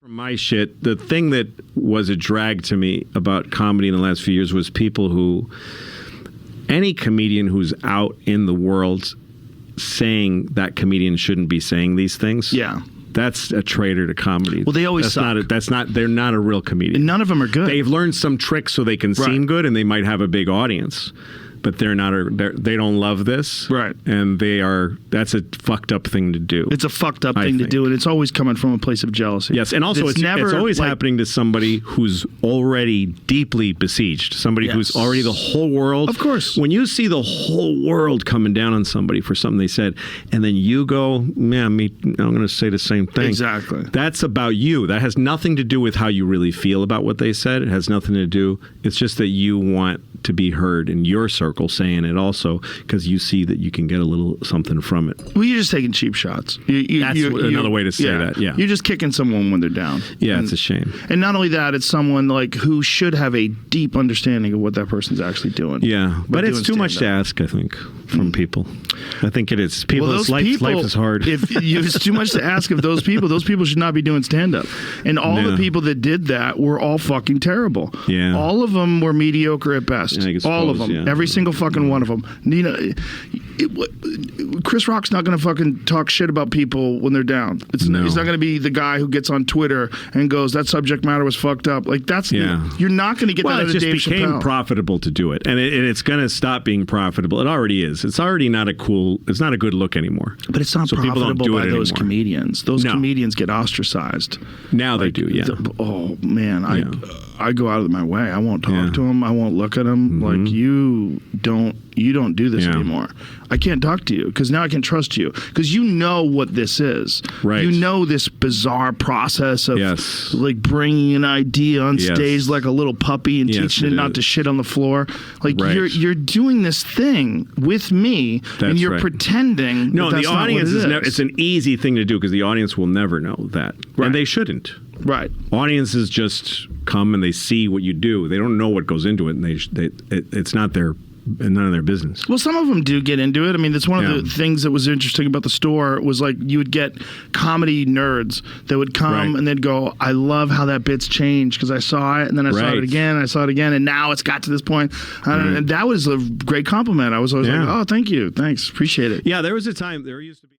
My shit, the thing that was a drag to me about comedy in the last few years was people who, any comedian who's out in the world saying that comedian shouldn't be saying these things. Yeah. That's a traitor to comedy. Well, they always suck. They're not a real comedian. And none of them are good. They've learned some tricks so they can seem good and they might have a big audience. But they don't love this. Right. And that's a fucked up thing to do. It's a fucked up thing to do, and it's always coming from a place of jealousy. Yes, and also it's always happening to somebody who's already deeply besieged, somebody who's already the whole world. Of course. When you see the whole world coming down on somebody for something they said, and then you go, man, I'm going to say the same thing. Exactly. That's about you. That has nothing to do with how you really feel about what they said. It has nothing to do. It's just that you want to be heard in your circle saying it also because you see that you can get a little something from it. Well, you're just taking cheap shots. That's another way to say that. Yeah, you're just kicking someone when they're down. Yeah, it's a shame. And not only that, it's someone like who should have a deep understanding of what that person's actually doing. Yeah, but it's too much to ask, I think, from people. I think it is. People's life is hard. It's too much to ask of those people should not be doing stand-up. And all the people that did that were all fucking terrible. Yeah. All of them were mediocre at best. All of them. Yeah. Every single fucking one of them. You know, Chris Rock's not going to fucking talk shit about people when they're down. He's not going to be the guy who gets on Twitter and goes, that subject matter was fucked up. Like, that's... You're not going to get that out of Dave Chappelle. Well, it just became profitable to do it. And it's going to stop being profitable. It already is. It's already not it's not a good look anymore. But it's not profitable by those comedians. Those comedians get ostracized. Now they do, yeah. Oh, man. I go out of my way. I won't talk to them. I won't look at them. Like, you don't do this anymore. I can't talk to you because now I can trust you because you know what this is. Right. You know this bizarre process of like bringing an idea on stage like a little puppy and teaching it not to shit on the floor. Like you're doing this thing with me and you're pretending. No, the audience it's an easy thing to do because the audience will never know that. And they shouldn't. Right. Audiences just come and they see what you do. They don't know what goes into it, and it's not none of their business. Well, some of them do get into it. I mean, that's one of the things that was interesting about the store was like you would get comedy nerds that would come and they'd go, I love how that bit's changed because I saw it and then I saw it again, and now it's got to this point. And that was a great compliment. I was always like, oh, thank you. Thanks. Appreciate it. Yeah, there was a time, there used to be